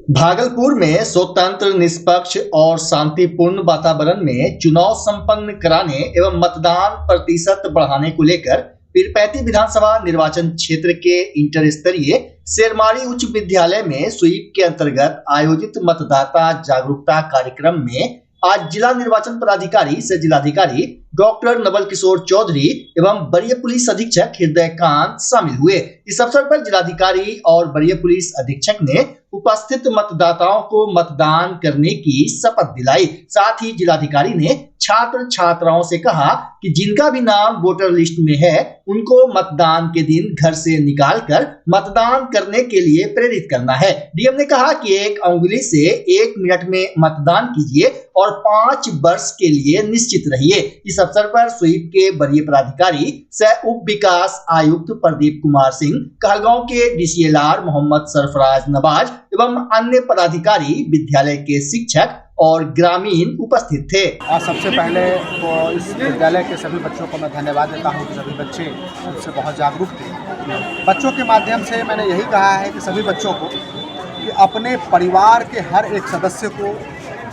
भागलपुर में स्वतंत्र, निष्पक्ष और शांतिपूर्ण वातावरण में चुनाव संपन्न कराने एवं मतदान प्रतिशत बढ़ाने को लेकर पीरपैंती विधानसभा निर्वाचन क्षेत्र के इंटर स्तरीय शेरमारी उच्च विद्यालय में स्वीप के अंतर्गत आयोजित मतदाता जागरूकता कार्यक्रम में आज जिला निर्वाचन पदाधिकारी से जिलाधिकारी डॉक्टर नवल किशोर चौधरी एवं वरीय पुलिस अधीक्षक हृदयकांत शामिल हुए। इस अवसर पर जिलाधिकारी और वरीय पुलिस अधीक्षक ने उपस्थित मतदाताओं को मतदान करने की शपथ दिलाई। साथ ही जिलाधिकारी ने छात्र छात्राओं से कहा कि जिनका भी नाम वोटर लिस्ट में है उनको मतदान के दिन घर से निकालकर मतदान करने के लिए प्रेरित करना है। डीएम ने कहा कि 1 अंगुली से 1 मिनट में मतदान कीजिए और 5 वर्ष के लिए निश्चित रहिए। इस अवसर पर स्वीप के वरीय पदाधिकारी सह उप विकास आयुक्त प्रदीप कुमार सिंह, कहलगांव के डीसीएलआर मोहम्मद सरफराज नवाज एवं अन्य पदाधिकारी, विद्यालय के शिक्षक और ग्रामीण उपस्थित थे। और सबसे पहले तो इस विद्यालय के सभी बच्चों को मैं धन्यवाद देता हूं कि सभी बच्चे उससे बहुत जागरूक थे। बच्चों के माध्यम से मैंने यही कहा है कि सभी बच्चों को कि अपने परिवार के हर एक सदस्य को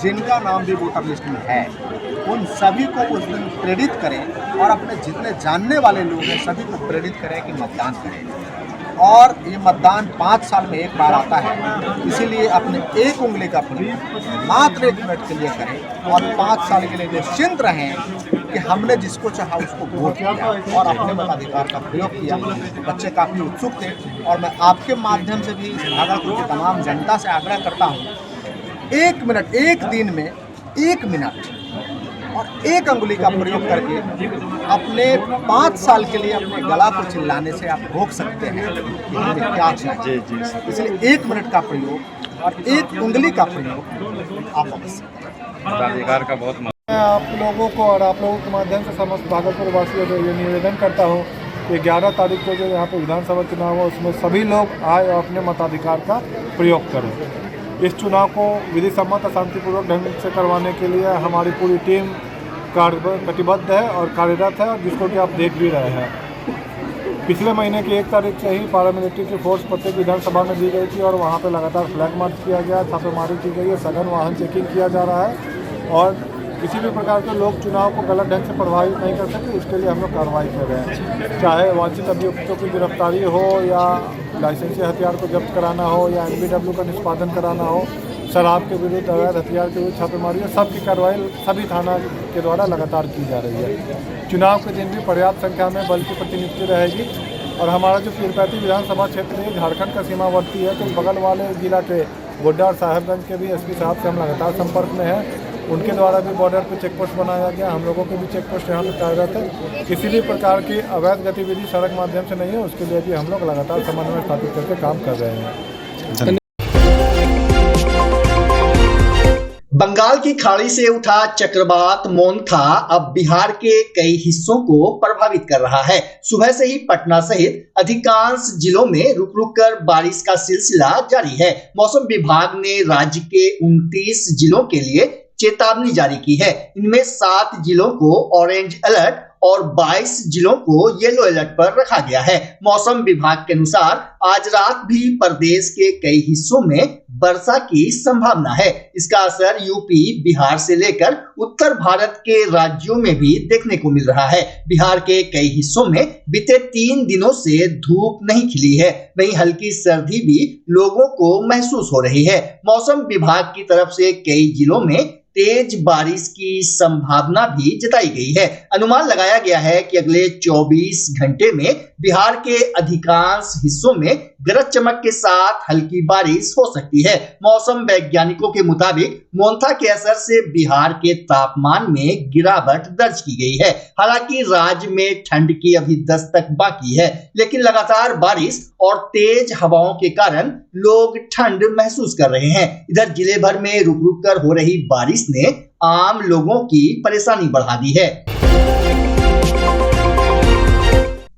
जिनका नाम भी वोटर लिस्ट में है उन सभी को उस दिन प्रेरित करें और अपने जितने जानने वाले लोग हैं सभी को प्रेरित करें कि मतदान करें। और ये मतदान 5 साल में एक बार आता है, इसीलिए अपने 1 उंगली का प्रयोग मात्र 1 मिनट के लिए करें और 5 साल के लिए निश्चिंत रहें कि हमने जिसको चाहा उसको वोट किया और अपने मताधिकार का प्रयोग किया। बच्चे काफ़ी उत्सुक थे और मैं आपके माध्यम से भी भागलपुर की तमाम जनता से आग्रह करता हूँ, 1 मिनट, 1 दिन में 1 मिनट और 1 अंगुली का प्रयोग करके अपने 5 साल के लिए अपने गला को चिल्लाने से आप रोक सकते हैं कि हमें क्या चाहिए। इसलिए 1 मिनट का प्रयोग और 1 उंगली का प्रयोग आप अवश्य करें। अधिकार का बहुत मैं आप लोगों को और आप लोगों के माध्यम से समस्त भागलपुर वासियों को ये निवेदन करता हूँ कि 11 तारीख को जो यहाँ पे विधानसभा चुनाव है उसमें सभी लोग आए और अपने मताधिकार का प्रयोग करें। इस चुनाव को विधि सम्मत और शांतिपूर्वक ढंग से करवाने के लिए हमारी पूरी टीम कटिबद्ध है और कार्यरत है, और जिसको कि आप देख भी रहे हैं। पिछले महीने की 1 तारीख से ही पैरामिलिट्री की फोर्स प्रत्येक विधानसभा में दी गई थी और वहाँ पर लगातार फ्लैग मार्च किया गया, छापेमारी की गई है, सघन वाहन चेकिंग किया जा रहा है और किसी भी प्रकार के लोग चुनाव को गलत ढंग से प्रभावित नहीं कर सके, इसके लिए हम लोग कार्रवाई कर रहे हैं। चाहे वांछित अभियुक्तों की गिरफ्तारी हो या लाइसेंसी हथियार को जब्त कराना हो या NBW का निष्पादन कराना हो, शराब के विरुद्ध, अवैध हथियार के विरुद्ध छापेमारी, सबकी कार्रवाई सभी थाना के द्वारा लगातार की जा रही है। चुनाव के दिन भी पर्याप्त संख्या में बल की प्रतिनियुक्ति रहेगी और हमारा जो पीरपैंती विधानसभा क्षेत्र है झारखंड का सीमावर्ती है, तो बगल वाले जिला के गोड्डा और साहेबगंज के भी SP साहब से हम लगातार संपर्क में हैं। उनके द्वारा भी बॉर्डर पे चेक पोस्ट बनाया गया, हम लोगों के भी चेक पोस्ट यहाँ पर कार्यरत है। किसी भी प्रकार की अवैध गतिविधि सड़क माध्यम से नहीं है, उसके लिए भी हम लोग लगातार समन्वय स्थापित करके काम कर रहे हैं। बंगाल की खाड़ी से उठा चक्रवात मोन्था अब बिहार के कई हिस्सों को प्रभावित कर रहा है। सुबह से ही पटना सहित अधिकांश जिलों में रुक रुक कर बारिश का सिलसिला जारी है। मौसम विभाग ने राज्य के 29 जिलों के लिए चेतावनी जारी की है। इनमें 7 जिलों को ऑरेंज अलर्ट और 22 जिलों को येलो अलर्ट पर रखा गया है। मौसम विभाग के अनुसार आज रात भी प्रदेश के कई हिस्सों में वर्षा की संभावना है। इसका असर यूपी, बिहार से लेकर उत्तर भारत के राज्यों में भी देखने को मिल रहा है। बिहार के कई हिस्सों में बीते 3 दिनों से धूप नहीं खिली है, वहीं हल्की सर्दी भी लोगों को महसूस हो रही है। मौसम विभाग की तरफ से कई जिलों में तेज बारिश की संभावना भी जताई गई है। अनुमान लगाया गया है कि अगले 24 घंटे में बिहार के अधिकांश हिस्सों में गरज चमक के साथ हल्की बारिश हो सकती है। मौसम वैज्ञानिकों के मुताबिक मोन्था के असर से बिहार के तापमान में गिरावट दर्ज की गई है। हालांकि राज्य में ठंड की अभी दस्तक बाकी है, लेकिन लगातार बारिश और तेज हवाओं के कारण लोग ठंड महसूस कर रहे हैं। इधर जिले भर में रुक रुक कर हो रही बारिश ने आम लोगों की परेशानी बढ़ा दी है।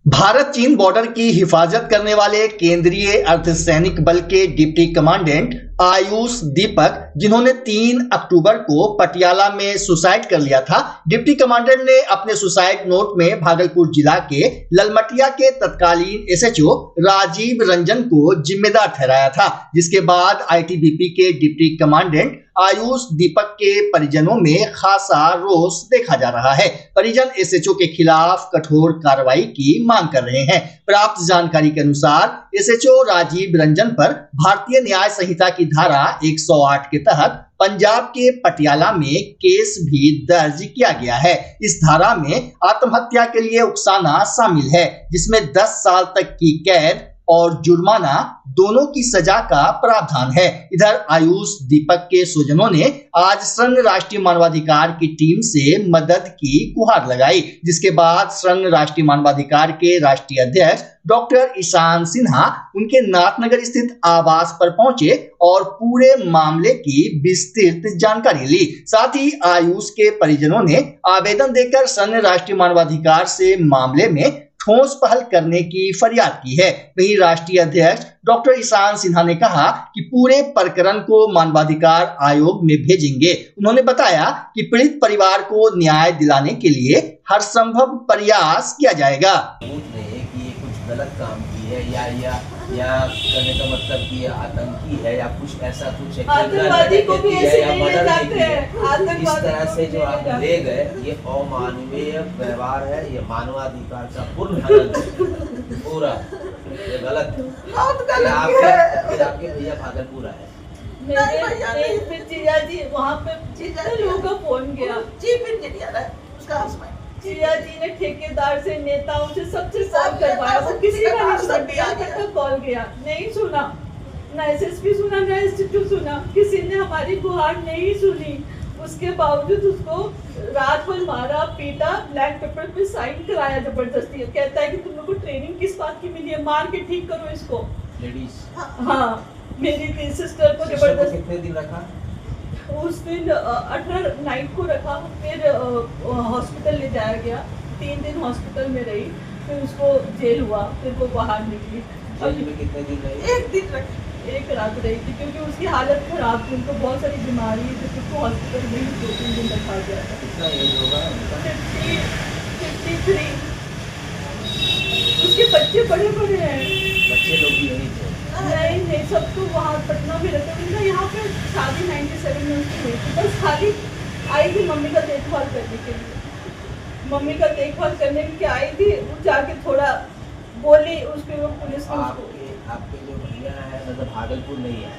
भारत चीन बॉर्डर की हिफाजत करने वाले केंद्रीय अर्धसैनिक बल के डिप्टी कमांडेंट आयुष दीपक, जिन्होंने 3 अक्टूबर को पटियाला में सुसाइड कर लिया था, डिप्टी कमांडेंट ने अपने सुसाइड नोट में भागलपुर जिला के ललमटिया के तत्कालीन एसएचओ राजीव रंजन को जिम्मेदार ठहराया था, जिसके बाद आईटीबीपी के डिप्टी कमांडेंट आयुष दीपक के परिजनों में खासा रोष देखा जा रहा है। परिजन एसएचओ के खिलाफ कठोर कार्रवाई की मांग कर रहे हैं। प्राप्त जानकारी के अनुसार एसएचओ राजीव रंजन पर भारतीय न्याय संहिता की धारा 108 के तहत पंजाब के पटियाला में केस भी दर्ज किया गया है। इस धारा में आत्महत्या के लिए उकसाना शामिल है, जिसमें 10 साल तक की कैद और जुर्माना दोनों की सजा का प्रावधान है। इधर आयुष दीपक के स्वजनों ने आज संघ राष्ट्रीय मानवाधिकार की टीम से मदद की गुहार लगाई, जिसके बाद संघ राष्ट्रीय मानवाधिकार के राष्ट्रीय अध्यक्ष डॉक्टर ईशान सिन्हा उनके नाथनगर स्थित आवास पर पहुंचे और पूरे मामले की विस्तृत जानकारी ली। साथ ही आयुष के परिजनों ने आवेदन देकर संघ राष्ट्रीय मानवाधिकार से मामले में ठोस पहल करने की फरियाद की है। वहीं राष्ट्रीय अध्यक्ष डॉक्टर ईशान सिन्हा ने कहा कि पूरे प्रकरण को मानवाधिकार आयोग में भेजेंगे। उन्होंने बताया कि पीड़ित परिवार को न्याय दिलाने के लिए हर संभव प्रयास किया जाएगा। गलत काम की है या कहने का मतलब कि ये आतंकी है या कुछ ऐसा कुछ आतंकवादी को भी ऐसे नहीं ले जाते हैं। इस तरह से जो आप ले गए ये अमानवीय व्यवहार है, ये मानवाधिकार का पूर्ण हनन है पूरा, ये गलत है। आपके भैया भागलपुर आए, फिर जीजा जी वहाँ पे लोगों का फोन गया जी, फिर जिया जी ने ठेकेदार से, नेताओं से, सबसे कॉल करवाया, वो किसी का नहीं कॉल गया, नहीं सुना, ना एसएसपी सुना, ना एसडीओ सुना, किसी ने हमारी गुहार नहीं सुनी। उसके बावजूद उसको रात भर मारा पीटा, ब्लैक पेपर पे साइन कराया जबरदस्ती। कहता है कि तुम लोग को ट्रेनिंग किस बात की मिली है, मार के ठीक करो इसको। लेडीज हाँ, मेरी सिस्टर को जबरदस्ती। कितने दिन रखा? उस दिन 18 नाइट को रखा, फिर हॉस्पिटल ले जाया गया, 3 दिन हॉस्पिटल में रही, फिर उसको जेल हुआ, फिर वो बाहर निकली। जेल में कितने दिन रही? 1 दिन रखी, 1 रात रही थी, क्योंकि उसकी हालत खराब थी, उनको बहुत सारी बीमारी थी, तो उसको हॉस्पिटल में ही 2-3 दिन रखा गया था। कितना एज होगा उनका? 53। उसके बच्चे बड़े बड़े हैं। बच्चे लोग भी यही थे? नहीं, सब तो वहाँ पटना में रहते थे। यहाँ पे शादी 97 में उसकी हुई थी, बस खाली आई थी मम्मी का देखभाल करने के लिए। मम्मी का देखभाल करने के लिए आई थी, वो जाके थोड़ा बोली, उसके वो पुलिस ने आपके जो भैया है मतलब भागलपुर नहीं है?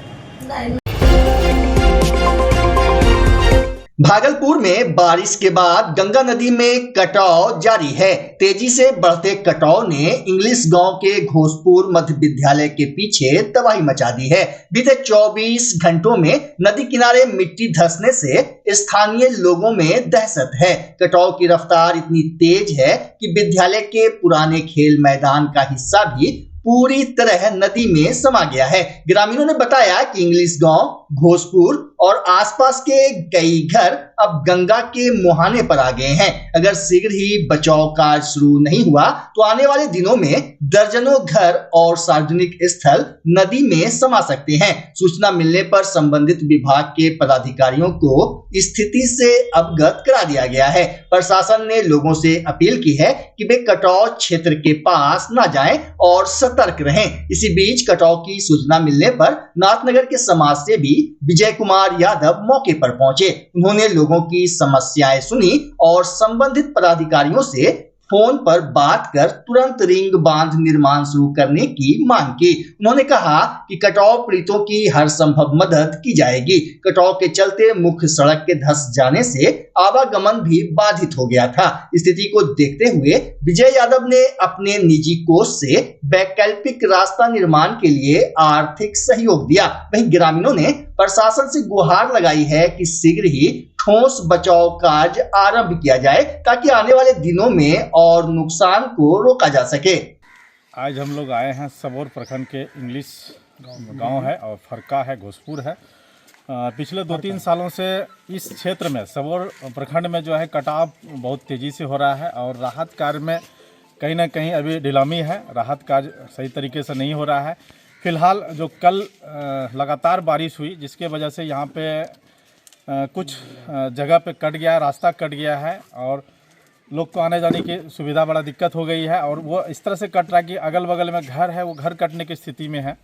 भागलपुर में बारिश के बाद गंगा नदी में कटाव जारी है। तेजी से बढ़ते कटाव ने इंग्लिश गांव के घोषपुर मध्य विद्यालय के पीछे तबाही मचा दी है। बीते 24 घंटों में नदी किनारे मिट्टी धंसने से स्थानीय लोगों में दहशत है। कटाव की रफ्तार इतनी तेज है कि विद्यालय के पुराने खेल मैदान का हिस्सा भी पूरी तरह नदी में समा गया है। ग्रामीणों ने बताया कि इंग्लिश गांव, घोषपुर और आसपास के कई घर अब गंगा के मुहाने पर आ गए हैं। अगर शीघ्र ही बचाव कार्य शुरू नहीं हुआ तो आने वाले दिनों में दर्जनों घर और सार्वजनिक स्थल नदी में समा सकते हैं। सूचना मिलने पर संबंधित विभाग के पदाधिकारियों को स्थिति से अवगत करा दिया गया है। प्रशासन ने लोगों से अपील की है कि वे कटाव क्षेत्र के पास न जाएं और सतर्क रहें। इसी बीच कटाव की सूचना मिलने पर नाथनगर के समाज सेवी विजय कुमार यादव मौके पर पहुंचे। उन्होंने लोगों की समस्याएं सुनी और संबंधित पदाधिकारियों से फोन पर बात कर तुरंत रिंग बांध निर्माण शुरू करने की मांग की। उन्होंने कहा कि कटाव पीड़ितों की हर संभव मदद की जाएगी। कटाव के चलते मुख्य सड़क के धंस जाने से आवागमन भी बाधित हो गया था। स्थिति को देखते हुए विजय यादव ने अपने निजी कोष से वैकल्पिक रास्ता निर्माण के लिए आर्थिक सहयोग दिया। वहीं ग्रामीणों ने प्रशासन से गुहार लगाई है कि शीघ्र ही ठोस बचाव कार्य आरंभ किया जाए ताकि आने वाले दिनों में और नुकसान को रोका जा सके। आज हम लोग आए हैं सबौर प्रखंड के इंग्लिश गांव है और फरका है, घोषपुर है। पिछले 2-3 सालों से इस क्षेत्र में सबौर प्रखंड में जो है कटाव बहुत तेज़ी से हो रहा है और राहत कार्य में कहीं ना कहीं अभी ढिलामी है, राहत कार्य सही तरीके से नहीं हो रहा है। फिलहाल जो कल लगातार बारिश हुई जिसके वजह से यहाँ पे कुछ जगह पे कट गया, रास्ता कट गया है और लोग को आने जाने की सुविधा बड़ा दिक्कत हो गई है। और वो इस तरह से कट रहा है कि अगल बगल में घर है, वो घर कटने की स्थिति में है।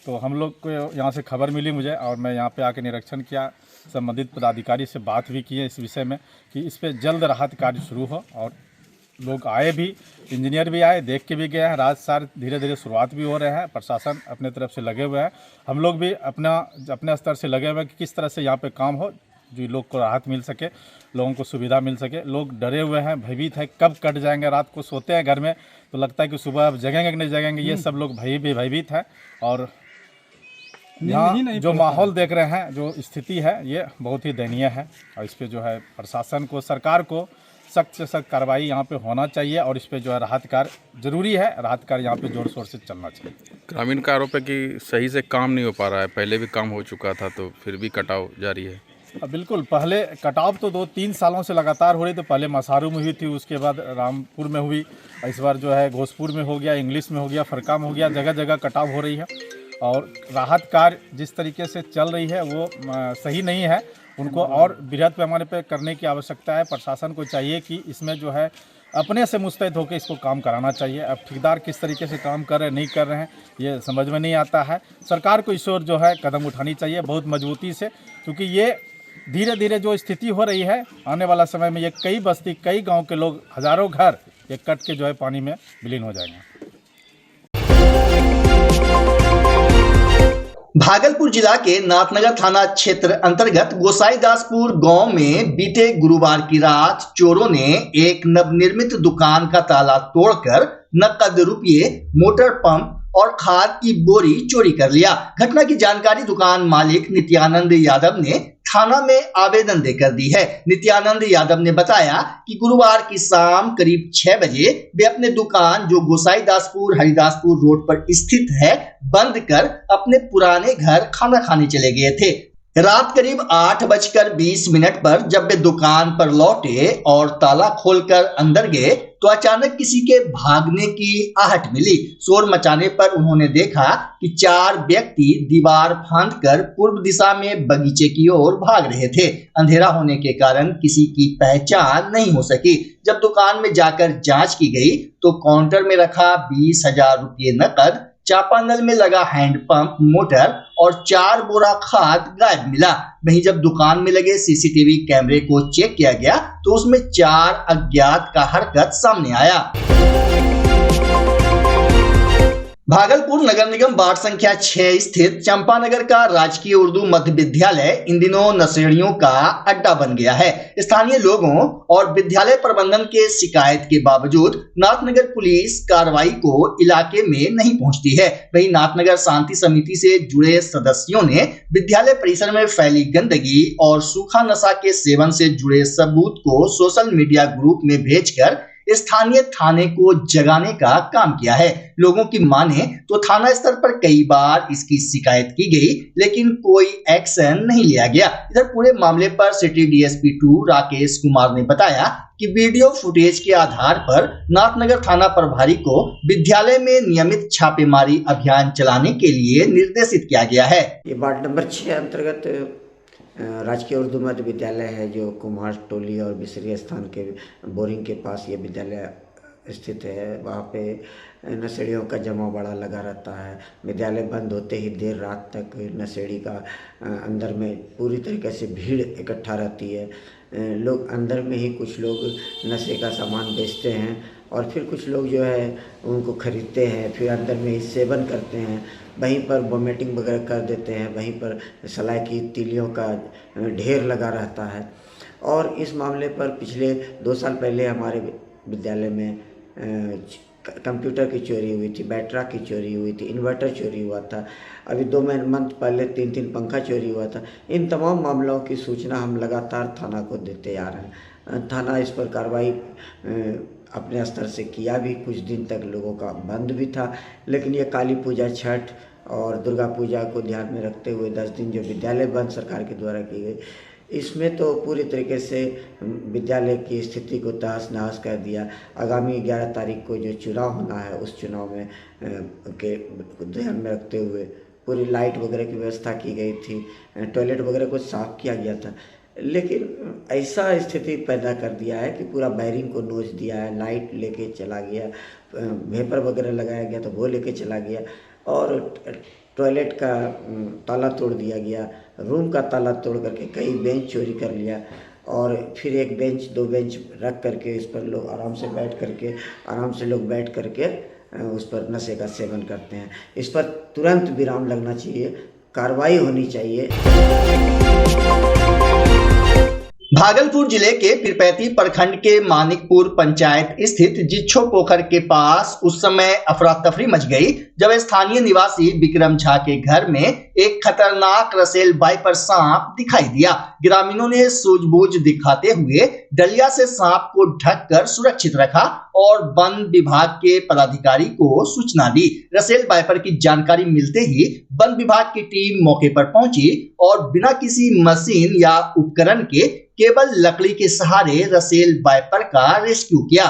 तो हम लोग को यहाँ से खबर मिली मुझे और मैं यहाँ पे आके निरीक्षण किया, संबंधित पदाधिकारी से बात भी की है इस विषय में कि इस पे जल्द राहत कार्य शुरू हो। और लोग आए भी, इंजीनियर भी आए, देख के भी गए हैं, रात सार धीरे धीरे शुरुआत भी हो रहे हैं, प्रशासन अपने तरफ से लगे हुए हैं, हम लोग भी अपने स्तर से लगे हुए हैं कि किस तरह से यहाँ पे काम हो जो लोग को राहत मिल सके, लोगों को सुविधा मिल सके। लोग डरे हुए हैं, भयभीत हैं, कब कट जाएंगे। रात को सोते हैं घर में तो लगता है कि सुबह अब जगेंगे कि नहीं जगेंगे, ये सब लोग भयभीत हैं। और यहाँ जो माहौल देख रहे हैं, जो स्थिति है, ये बहुत ही दयनीय है। और इस पर जो है प्रशासन को, सरकार को सख्त से सख्त कार्रवाई यहाँ पे होना चाहिए और इस पे जो है राहत कार्य जरूरी है, राहत कार्य यहाँ पे जोर शोर से चलना चाहिए। ग्रामीण का आरोप है कि सही से काम नहीं हो पा रहा है, पहले भी काम हो चुका था तो फिर भी कटाव जारी है। बिल्कुल, पहले कटाव तो 2-3 सालों से लगातार हो रही थी। पहले मसारू में हुई थी, उसके बाद रामपुर में हुई, इस बार जो है घोसपुर में हो गया, इंग्लिश में हो गया, फरका में हो गया, जगह जगह कटाव हो रही है। और राहत कार्य जिस तरीके से चल रही है वो सही नहीं है, उनको और बृहद पैमाने पर करने की आवश्यकता है। प्रशासन को चाहिए कि इसमें जो है अपने से मुस्तैद होकर इसको काम कराना चाहिए। अब ठेकेदार किस तरीके से काम कर रहे हैं, नहीं कर रहे हैं, ये समझ में नहीं आता है। सरकार को इस ओर जो है कदम उठानी चाहिए बहुत मजबूती से, क्योंकि ये धीरे धीरे जो स्थिति हो रही है, आने वाला समय में ये कई बस्ती, कई गांव के लोग, हजारों घर ये कट के जो है पानी में विलीन हो जाएंगे। भागलपुर जिला के नाथनगर थाना क्षेत्र अंतर्गत गोसाईदासपुर गांव में बीते गुरुवार की रात चोरों ने एक नवनिर्मित दुकान का ताला तोड़कर नकद रुपये, मोटर पंप और खाद की बोरी चोरी कर लिया। घटना की जानकारी दुकान मालिक नित्यानंद यादव ने थाना में आवेदन देकर दी है। नित्यानंद यादव ने बताया कि गुरुवार की शाम करीब 6 बजे वे अपने दुकान जो गोसाईदासपुर हरिदासपुर रोड पर स्थित है बंद कर अपने पुराने घर खाना खाने चले गए थे। रात करीब 8:20 पर जब वे दुकान पर लौटे और ताला खोलकर अंदर गए तो अचानक किसी के भागने की आहट मिली। शोर मचाने पर उन्होंने देखा कि 4 व्यक्ति दीवार फांदकर पूर्व दिशा में बगीचे की ओर भाग रहे थे। अंधेरा होने के कारण किसी की पहचान नहीं हो सकी। जब दुकान में जाकर जांच की गई तो काउंटर में रखा 20,000 रुपये नकद, चापानल में लगा हैंडपंप, मोटर और 4 बोरा खाद गायब मिला। वहीं जब दुकान में लगे सीसीटीवी कैमरे को चेक किया गया तो उसमें 4 अज्ञात का हरकत सामने आया। भागलपुर नगर निगम वार्ड संख्या 6 स्थित चंपानगर का राजकीय उर्दू मध्य विद्यालय इन दिनों नशेड़ियों का अड्डा बन गया है। स्थानीय लोगों और विद्यालय प्रबंधन के शिकायत के बावजूद नाथनगर पुलिस कार्रवाई को इलाके में नहीं पहुंचती है। वहीं नाथनगर शांति समिति से जुड़े सदस्यों ने विद्यालय परिसर में फैली गंदगी और सूखा नशा के सेवन से जुड़े सबूत को सोशल मीडिया ग्रुप में भेजकर स्थानीय थाने को जगाने का काम किया है। लोगों की माने तो थाना स्तर पर कई बार इसकी शिकायत की गई लेकिन कोई एक्शन नहीं लिया गया। इधर पूरे मामले पर सिटी डीएसपी 2 राकेश कुमार ने बताया कि वीडियो फुटेज के आधार पर नाथनगर थाना प्रभारी को विद्यालय में नियमित छापेमारी अभियान चलाने के लिए निर्देशित किया गया है। ये वार्ड नंबर 6 अंतर्गत राजकीय उर्दू मध्य विद्यालय है जो कुम्हार टोली और बिसरी स्थान के बोरिंग के पास ये विद्यालय स्थित है। वहाँ पे नशेड़ियों का जमाव बड़ा लगा रहता है। विद्यालय बंद होते ही देर रात तक नशेड़ी का अंदर में पूरी तरीके से भीड़ इकट्ठा रहती है। लोग अंदर में ही कुछ लोग नशे का सामान बेचते हैं और फिर कुछ लोग जो है उनको खरीदते हैं, फिर अंदर में ही सेवन करते हैं। वहीं पर वोमिटिंग वगैरह कर देते हैं। वहीं पर सलाई की तीलियों का ढेर लगा रहता है। और इस मामले पर पिछले 2 साल पहले हमारे विद्यालय में कंप्यूटर की चोरी हुई थी, बैटरा की चोरी हुई थी, इन्वर्टर चोरी हुआ था। अभी 2 मंथ पहले 3 पंखा चोरी हुआ था। इन तमाम मामलों की सूचना हम लगातार थाना को देते आ रहे हैं। थाना इस पर कार्रवाई अपने स्तर से किया भी, कुछ दिन तक लोगों का बंद भी था। लेकिन ये काली पूजा, छठ और दुर्गा पूजा को ध्यान में रखते हुए 10 दिन जो विद्यालय बंद सरकार के द्वारा की गई, इसमें तो पूरी तरीके से विद्यालय की स्थिति को तहस नहस कर दिया। आगामी 11 तारीख को जो चुनाव होना है, उस चुनाव में के ध्यान में रखते हुए पूरी लाइट वगैरह की व्यवस्था की गई थी, टॉयलेट वगैरह को साफ किया गया था, लेकिन ऐसा स्थिति पैदा कर दिया है कि पूरा वायरिंग को नोच दिया है, लाइट लेके चला गया, वेपर वगैरह लगाया गया तो वो लेके चला गया, और टॉयलेट का ताला तोड़ दिया गया, रूम का ताला तोड़ करके कई बेंच चोरी कर लिया, और फिर एक बेंच 2 बेंच रख करके इस पर लोग आराम से लोग बैठ करके उस पर नशे का सेवन करते हैं। इस पर तुरंत विराम लगना चाहिए, कार्रवाई होनी चाहिए। भागलपुर जिले के पीरपैंती प्रखंड के मानिकपुर पंचायत स्थित जिच्छो पोखर के पास उस समय अफरा तफरी मच गई जब स्थानीय निवासी विक्रम झा के घर में एक खतरनाक रसेल वाइपर सांप दिखाई दिया। ग्रामीणों ने सूझबूझ दिखाते हुए डलिया से सांप को ढककर सुरक्षित रखा और वन विभाग के पदाधिकारी को सूचना दी। रसेल वाइपर की जानकारी मिलते ही वन विभाग की टीम मौके पर पहुंची और बिना किसी मशीन या उपकरण के केवल लकड़ी के सहारे रसेल वाइपर का रेस्क्यू किया।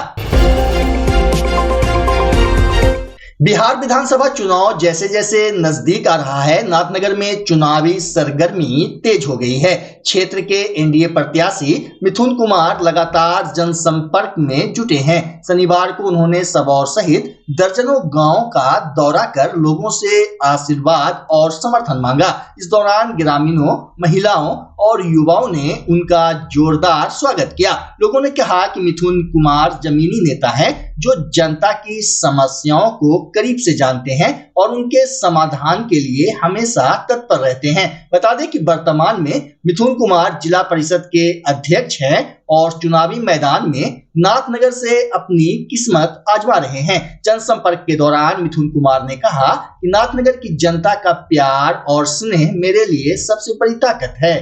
बिहार विधानसभा चुनाव जैसे जैसे नजदीक आ रहा है, नाथनगर में चुनावी सरगर्मी तेज हो गई है। क्षेत्र के एनडीए प्रत्याशी मिथुन कुमार लगातार जनसंपर्क में जुटे हैं। शनिवार को उन्होंने सबौर सहित दर्जनों गांवों का दौरा कर लोगों से आशीर्वाद और समर्थन मांगा। इस दौरान ग्रामीणों, महिलाओं और युवाओं ने उनका जोरदार स्वागत किया। लोगों ने कहा कि मिथुन कुमार जमीनी नेता हैं जो जनता की समस्याओं को करीब से जानते हैं और उनके समाधान के लिए हमेशा तत्पर रहते हैं। बता दें कि वर्तमान में मिथुन कुमार जिला परिषद के अध्यक्ष हैं और चुनावी मैदान में नाथनगर से अपनी किस्मत आजमा रहे हैं। जनसंपर्क के दौरान मिथुन कुमार ने कहा कि नाथनगर की जनता का प्यार और स्नेह मेरे लिए सबसे बड़ी ताकत है।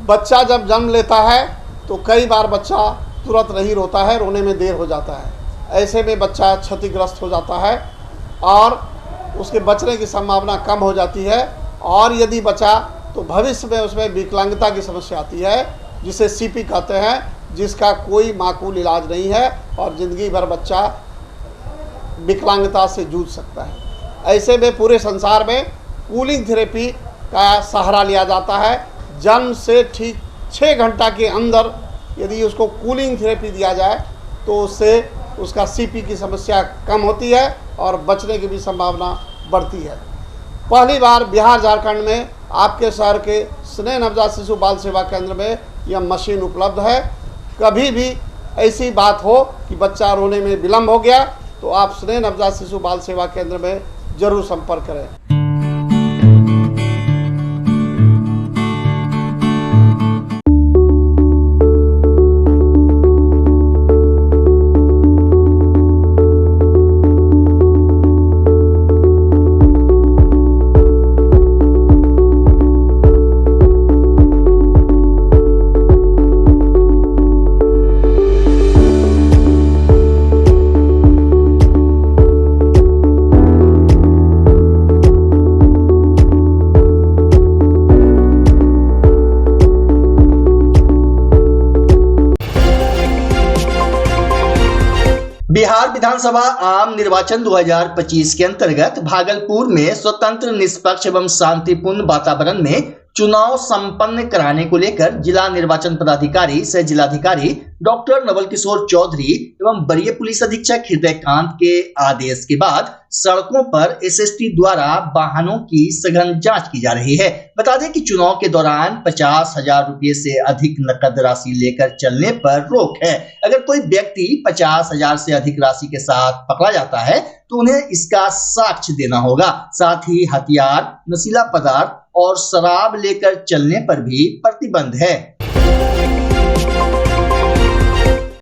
बच्चा जब जन्म लेता है तो कई बार बच्चा तुरंत नहीं रोता है, रोने में देर हो जाता है। ऐसे में बच्चा क्षतिग्रस्त हो जाता है और उसके बचने की संभावना कम हो जाती है, और यदि बचा तो भविष्य में उसमें विकलांगता की समस्या आती है, जिसे सीपी कहते हैं, जिसका कोई माकूल इलाज नहीं है और ज़िंदगी भर बच्चा विकलांगता से जूझ सकता है। ऐसे में पूरे संसार में कूलिंग थेरेपी का सहारा लिया जाता है। जन्म से ठीक 6 घंटा के अंदर यदि उसको कूलिंग थेरेपी दिया जाए तो उससे उसका सीपी की समस्या कम होती है और बचने की भी संभावना बढ़ती है। पहली बार बिहार झारखंड में आपके शहर के स्नेह नवजात शिशु बाल सेवा केंद्र में यह मशीन उपलब्ध है। कभी भी ऐसी बात हो कि बच्चा रोने में विलम्ब हो गया तो आप स्नेह नवजात शिशु बाल सेवा केंद्र में जरूर संपर्क करें। बिहार विधानसभा आम निर्वाचन 2025 के अंतर्गत भागलपुर में स्वतंत्र, निष्पक्ष एवं शांतिपूर्ण वातावरण में चुनाव संपन्न कराने को लेकर जिला निर्वाचन पदाधिकारी सह जिलाधिकारी डॉक्टर नवल किशोर चौधरी एवं वरीय पुलिस अधीक्षक हृदयकांत के आदेश के बाद सड़कों पर एसएसटी द्वारा वाहनों की सघन जांच की जा रही है। बता दें कि चुनाव के दौरान 50,000 रुपये से अधिक नकद राशि लेकर चलने पर रोक है। अगर कोई व्यक्ति 50,000 से अधिक राशि के साथ पकड़ा जाता है तो उन्हें इसका साक्ष्य देना होगा। साथ ही हथियार, नशीला पदार्थ और शराब लेकर चलने पर भी प्रतिबंध है।